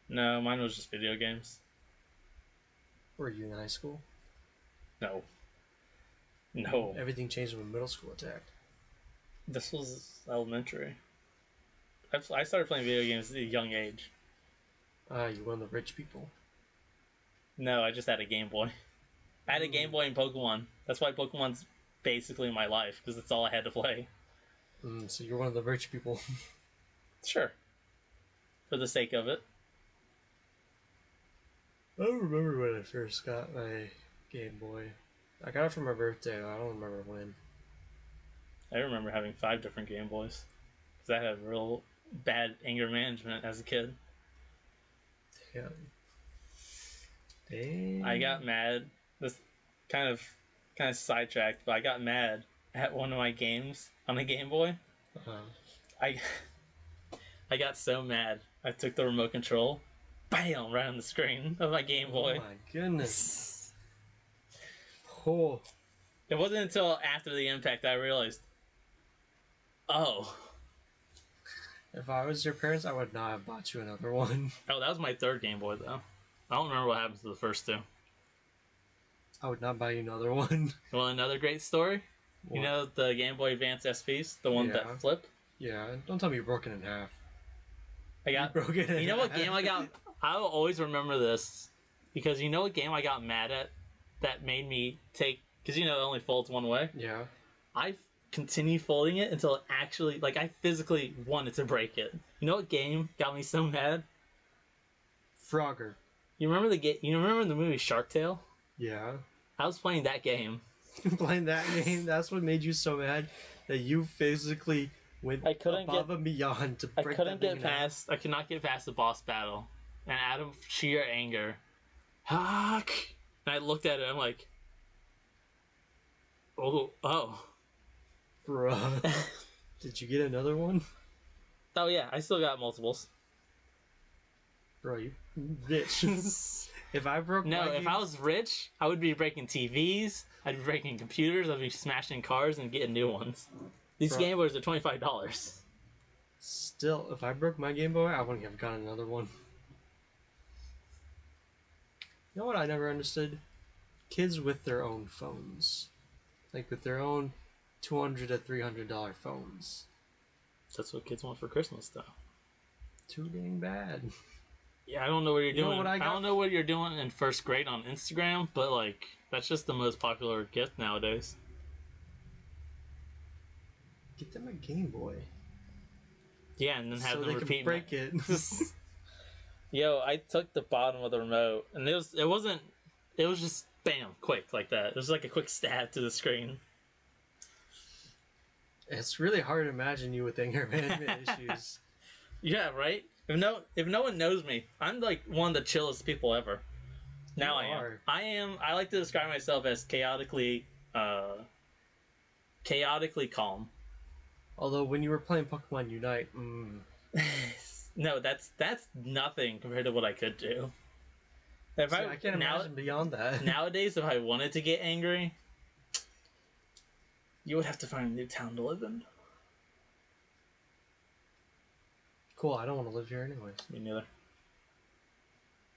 No, mine was just video games. Were you in high school? No, no. Everything changed when middle school attacked. This was elementary. I started playing video games at a young age. Ah, you one of the rich people. No, I just had a Game Boy. I had a Game Mm. Boy and Pokemon. That's why Pokemon's basically my life because that's all I had to play. So you're one of the rich people. Sure, for the sake of it. I don't remember when I first got my Game Boy. I got it for my birthday. I don't remember when. I remember having 5 different Game Boys because I had real bad anger management as a kid. Damn. I got Damn. mad. This kind of kind of sidetracked, but I got mad at one of my games on the Game Boy. Uh-huh. I I got so mad. I took the remote control, bam, right on the screen of my Game Oh Boy. my goodness. Oh, It wasn't until after the impact that I realized, oh, if I was your parents, I would not have bought you another one. oh, that was my third Game Boy though. I don't remember what happened to the first two. I would not buy you another one. Well, another great story. What? You know the Game Boy Advance SPs, the one Yeah. that flip. Yeah, don't tell me you broke it in half. I got. You broke it in You know what half. game I got? I'll always remember this because you know what game I got mad at that made me take because you know it only folds one way. Yeah. I continued folding it until it actually I physically wanted to break it. You know what game got me so mad? Frogger. You remember the game? You remember the movie Shark Tale? Yeah. I was playing that game. Playing that game, that's what made you so mad that you physically went above and beyond to break I couldn't that thing get past. I could not get past the boss battle, and out of sheer anger, Hawk. And I looked at it. I'm like, oh. Bruh. Did you get another one? Oh yeah, I still got multiples. Bro, you bitch. If I broke No, my if I was rich, I would be breaking TVs. I'd be breaking computers. I'd be smashing cars and getting new ones. These Bro. Game Boys are $25. Still, if I broke my Game Boy, I wouldn't have gotten another one. You know what I never understood? Kids with their own phones. Like with their own $200 to $300 phones. That's what kids want for Christmas, though. Too dang bad. Yeah, I don't know what you're You know doing. what I I got? don't know what you're doing in first grade on Instagram, but that's just the most popular gift nowadays. Get them a Game Boy. Yeah, and then have So them they repeat can break it. Yo, I took the bottom of the remote, and it was just bam, quick like that. It was like a quick stab to the screen. It's really hard to imagine you with anger management issues. Yeah, right. If no one knows me, I'm like one of the chillest people ever. Now You I am. are. I like to describe myself as chaotically calm. Although when you were playing Pokemon Unite, No, that's nothing compared to what I could do. If see, I can't imagine beyond that. Nowadays, if I wanted to get angry, you would have to find a new town to live in. Cool, I don't want to live here anyways. Me neither.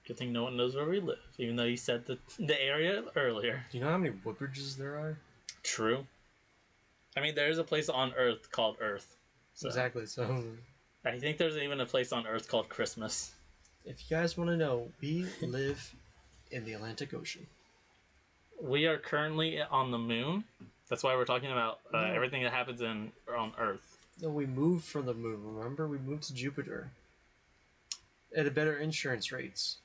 Good thing no one knows where we live, even though you said the area earlier. Do you know how many Woodbridges there are? True. I mean, there is a place on Earth called Earth. So Exactly, so I think there's even a place on Earth called Christmas. if you guys want to know, we live in the Atlantic Ocean. We are currently on the moon. That's why we're talking about No. everything that happens on Earth. No, we moved from the moon, remember? We moved to Jupiter. At a better insurance rates.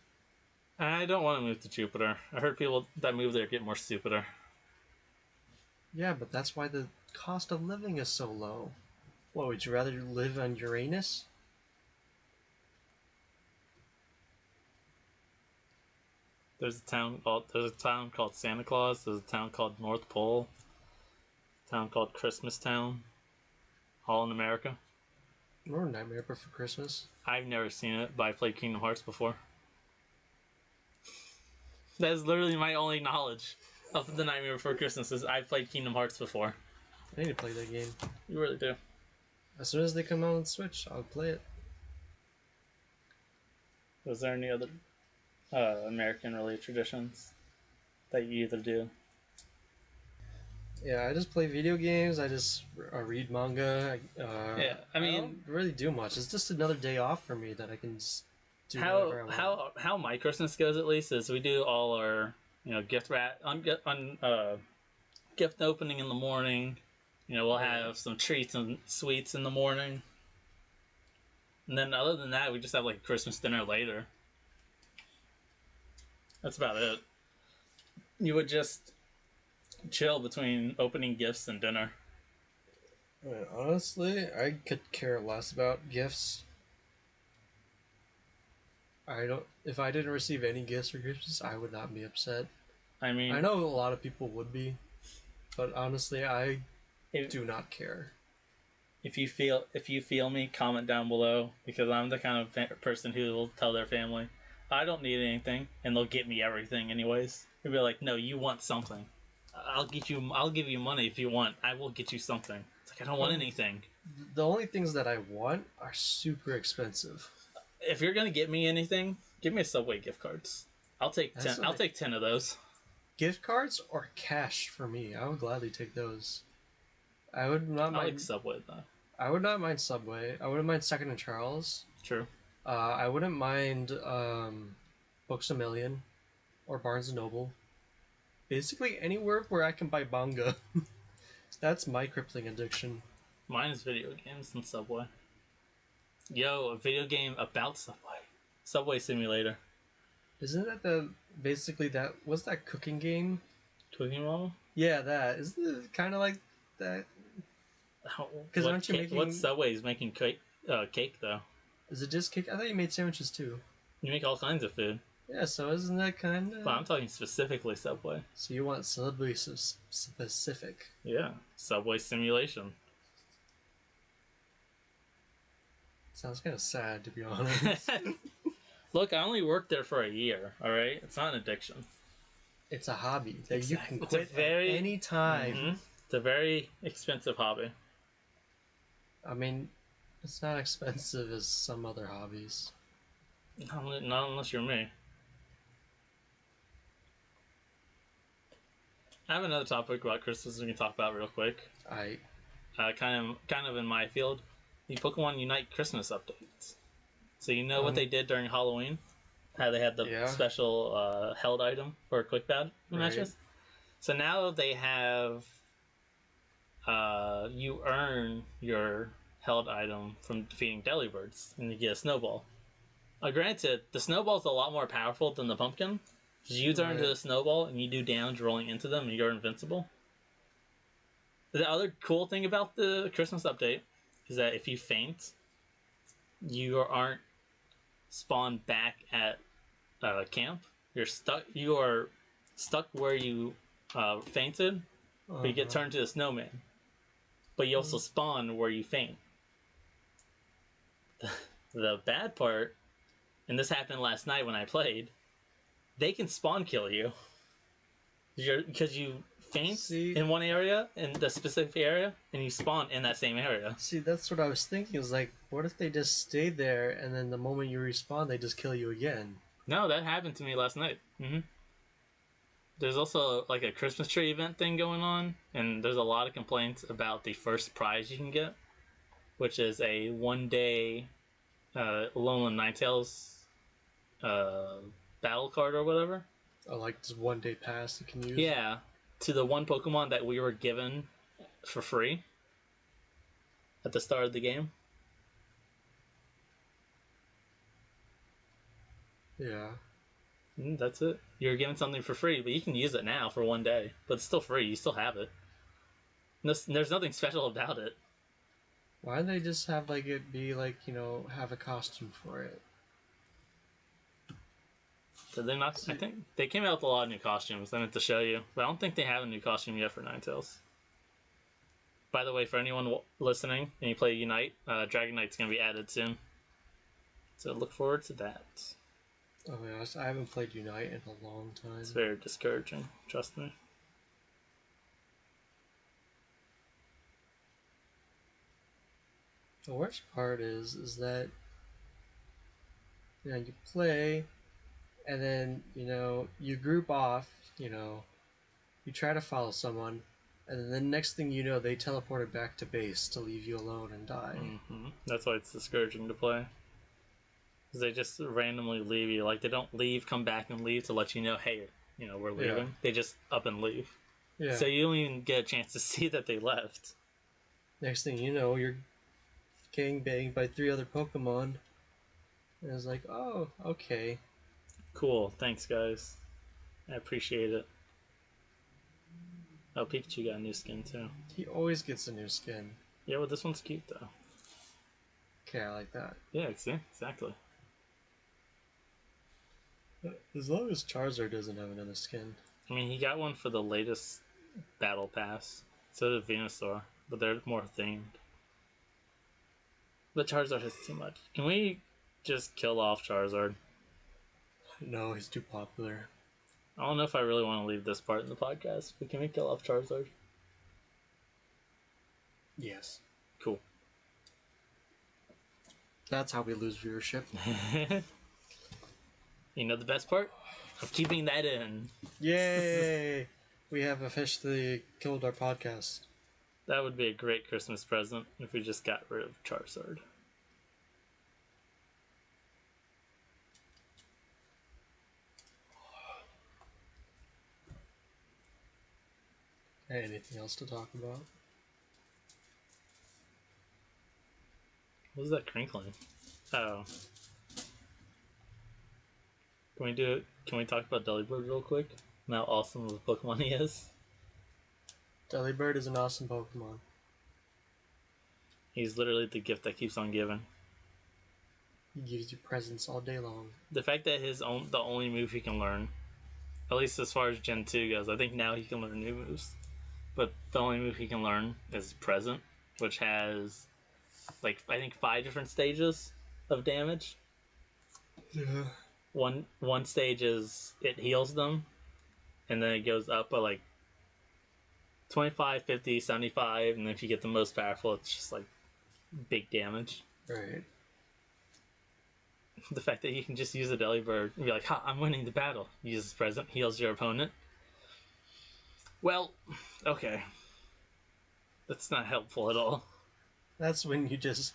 I don't want to move to Jupiter. I heard people that move there get more stupider. Yeah, but that's why the cost of living is so low. What, would you rather live on Uranus? There's a town called Santa Claus. There's a town called North Pole. A town called Christmas Town. All in America. Or Nightmare Before Christmas? I've never seen it, but I played Kingdom Hearts before. That is literally my only knowledge of the Nightmare Before Christmas is I've played Kingdom Hearts before. I need to play that game. You really do. As soon as they come out on Switch, I'll play it. Was there any other American-related traditions that you either do? Yeah, I just play video games. I just read manga. Yeah, I mean- don't really do much. It's just another day off for me that I can just do whatever I want. How my Christmas goes at least is we do all our gift gift opening in the morning. We'll have some treats and sweets in the morning, and then other than that, we just have like a Christmas dinner later. That's about it. You would just chill between opening gifts and dinner. Honestly, I could care less about gifts. If I didn't receive any gifts for Christmas, I would not be upset. I mean, I know a lot of people would be, but honestly, I do not care. If you feel me, comment down below because I'm the kind of person who will tell their family, I don't need anything, and they'll get me everything anyways. They'll be like, no, you want something. I'll give you money if you want. I will get you something. It's like I don't want anything. The only things that I want are super expensive. If you're gonna get me anything, give me a Subway gift cards. I'll take 10. I'll take 10 of those. Gift cards or cash for me. I would gladly take those. I would not mind. I like Subway though. I would not mind Subway. I wouldn't mind Second and Charles. True. I wouldn't mind Books A Million or Barnes and Noble. Basically anywhere where I can buy manga. That's my crippling addiction. Mine is video games and Subway. Yo, a video game about Subway. Subway Simulator. Isn't that basically that? What's that cooking game? Cooking Mama? Yeah, that. Isn't it kind of like that? Because aren't you making... What Subway is making cake though? Is it just cake? I thought you made sandwiches too. You make all kinds of food. Yeah, so isn't that kind of... But I'm talking specifically Subway. So you want Subway specific. Yeah, Subway Simulation. Sounds kind of sad, to be honest. Look, I only worked there for a year, alright? It's not an addiction. It's a hobby that you can quit at any time. Mm-hmm. It's a very expensive hobby. I mean, it's not expensive as some other hobbies. Not unless you're me. I have another topic about Christmas we can talk about real quick. Kind of in my field. The Pokemon Unite Christmas updates. So you know what they did during Halloween? How they had the special held item for quick battle matches? So now they have you earn your held item from defeating Delibirds, and you get a snowball. Granted, the snowball's a lot more powerful than the pumpkin. You turn into a snowball and you do damage rolling into them and you're invincible. The other cool thing about the Christmas update is that if you faint, you aren't spawned back at camp. You are stuck where you fainted, but you get turned to a snowman. But you also spawn where you faint. The bad part, and this happened last night when I played, they can spawn kill you. Because you faint in one area, in the specific area, and you spawn in that same area. See, that's what I was thinking. Is like, what if they just stayed there, and then the moment you respawn, they just kill you again? No, that happened to me last night. There's also like a Christmas tree event thing going on, and there's a lot of complaints about the first prize you can get, which is a 1-day Alolan Ninetales battle card or whatever. Oh, like this 1-day pass you can use? Yeah, to the one Pokemon that we were given for free at the start of the game. Yeah. That's it. You're given something for free, but you can use it now for 1 day. But it's still free. You still have it. There's nothing special about it. Why don't they just have like it be like, have a costume for it? Did they not? I think they came out with a lot of new costumes. I meant to show you, but I don't think they have a new costume yet for Ninetales. By the way, for anyone listening and you play Unite, Dragonite's going to be added soon. So look forward to that. Oh my gosh, I haven't played Unite in a long time. It's very discouraging, trust me. The worst part is that you play, and then you group off, you try to follow someone, and then the next thing you know, they teleported back to base to leave you alone and die. That's why it's discouraging to play. Because they just randomly leave you. Like, they don't leave, come back, and leave to let you know, hey, we're leaving. Yeah. They just up and leave. Yeah. So you don't even get a chance to see that they left. Next thing you know, you're getting banged by 3 other Pokemon. And it's like, oh, okay. Cool, thanks guys. I appreciate it. Oh, Pikachu got a new skin too. He always gets a new skin. Yeah, well this one's cute though. Okay, I like that. Yeah, see? Exactly. As long as Charizard doesn't have another skin. I mean, he got one for the latest Battle Pass. So did Venusaur, but they're more themed. But Charizard has too much. Can we just kill off Charizard? No, he's too popular. I don't know if I really want to leave this part in the podcast, but can we kill off Charizard? Yes. Cool. That's how we lose viewership. You know the best part? Of keeping that in. Yay! We have officially killed our podcast. That would be a great Christmas present if we just got rid of Charizard. Anything else to talk about? What is that crinkling? Oh. Can we talk about Delibird real quick? And how awesome of a Pokemon he is? Delibird is an awesome Pokemon. He's literally the gift that keeps on giving. He gives you presents all day long. The fact that the only move he can learn, at least as far as Gen 2 goes, I think now he can learn new moves. But the only move he can learn is Present, which has, I think 5 different stages of damage. Yeah. One stage is it heals them, and then it goes up by 25, 50, 75, and then if you get the most powerful, it's just big damage. Right. The fact that you can just use a Delibird and be like, ha, I'm winning the battle. Uses Present, heals your opponent. Well, okay. That's not helpful at all. That's when you just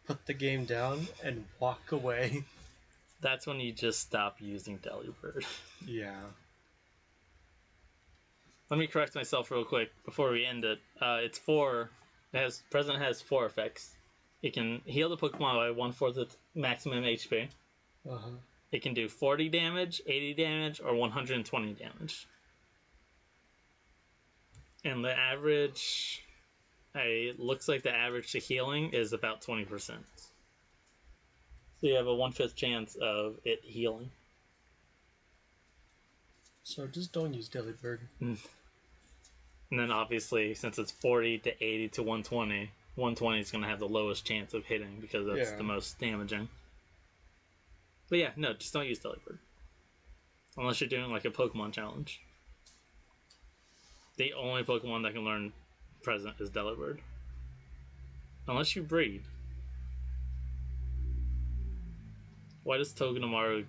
put the game down and walk away. That's when you just stop using Delibird. Yeah. Let me correct myself real quick before we end it. Present has 4 effects. It can heal the Pokemon by 1/4 its maximum HP. Uh-huh. It can do 40 damage, 80 damage, or 120 damage. And the average... It looks like the average to healing is about 20%. So you have a 1/5 chance of it healing. So just don't use Delibird. And then obviously, since it's 40 to 80 to 120, 120 is going to have the lowest chance of hitting because that's the most damaging. But yeah, no, just don't use Delibird. Unless you're doing a Pokemon challenge. The only Pokemon that can learn Present is Delibird. Unless you breed. Why can Togedemaru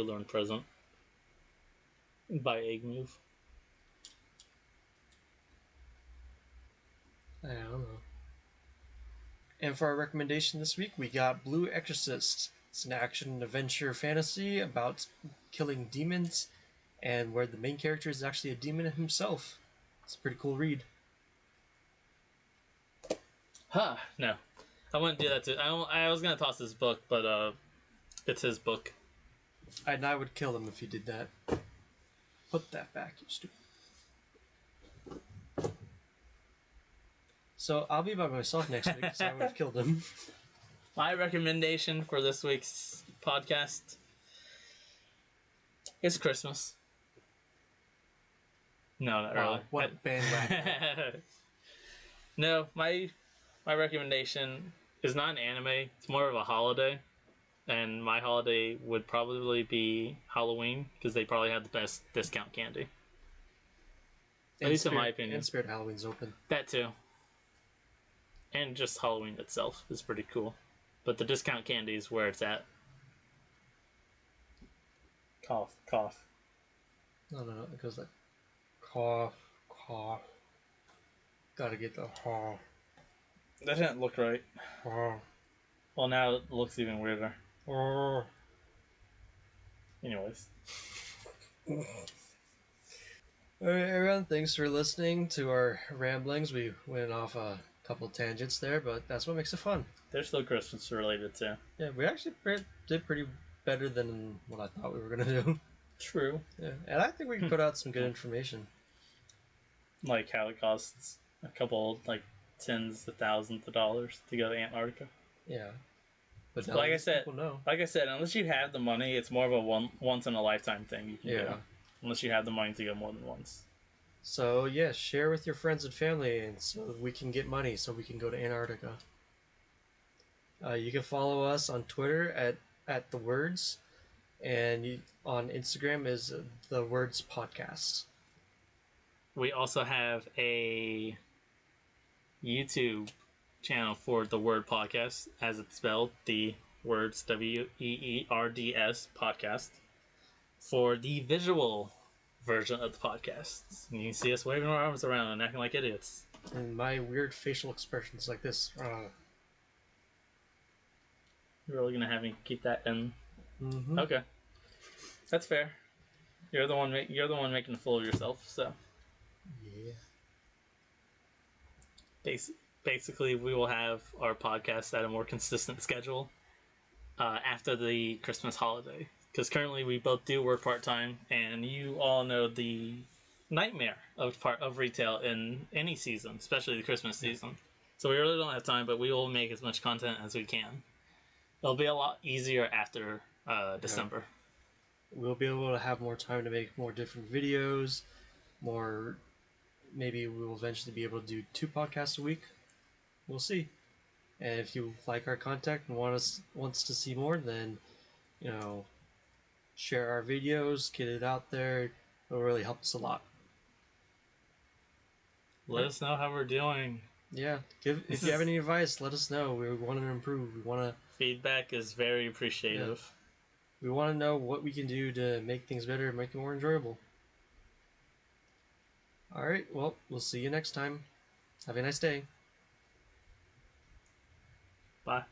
learn Present? By Egg move. I don't know. And for our recommendation this week, we got Blue Exorcist. It's an action adventure fantasy about killing demons, and where the main character is actually a demon himself. It's a pretty cool read. Huh, no. I wouldn't do that too. I was going to toss this book, but it's his book. And I would kill him if he did that. Put that back, you stupid. So I'll be by myself next week, so I would have killed him. My recommendation for this week's podcast is Christmas. No, not really. What bandwagon? No, my recommendation is not an anime. It's more of a holiday. And my holiday would probably be Halloween, because they probably have the best discount candy. At least in my opinion. And Spirit Halloween's open. That too. And just Halloween itself is pretty cool. But the discount candy is where it's at. Cough, cough. No, it goes cough, cough. Gotta get the ha. That didn't look right. Well, now it looks even weirder. Anyways. Alright, everyone, thanks for listening to our ramblings. We went off a couple tangents there, but that's what makes it fun. They're still Christmas related too. Yeah, we actually did pretty better than what I thought we were going to do. True. Yeah, and I think we put out some good information. Like how it costs a couple, tens of thousands of dollars to go to Antarctica. Yeah. But like I said, unless you have the money, it's more of a once in a lifetime thing you can do. Unless you have the money to go more than once. So yeah, share with your friends and family, and so we can get money, so we can go to Antarctica. You can follow us on Twitter at the Weerds. and on Instagram is the Weerds Podcast. We also have a YouTube channel for the Word Podcast, as it's spelled, the Words Weerds podcast, for the visual version of the podcast. You can see us waving our arms around and acting like idiots. And my weird facial expressions like this. You're really gonna have me keep that in? Mm-hmm. Okay, that's fair. You're the one. You're the one making a fool of yourself. So Yeah. basically, we will have our podcast at a more consistent schedule after the Christmas holiday. Because currently we both do work part time, and you all know the nightmare of retail in any season, especially the Christmas season. So we really don't have time, but we will make as much content as we can. It'll be a lot easier after December. We'll be able to have more time to make more different videos, more. Maybe we will eventually be able to do 2 podcasts a week. We'll see. And if you like our content and wants to see more, then share our videos, get it out there. It'll really help us a lot. Let us know how we're doing. Yeah, if you have any advice, let us know. We want to improve. Feedback is very appreciative. Yeah. We want to know what we can do to make things better, make it more enjoyable. All right, well, we'll see you next time. Have a nice day. Bye.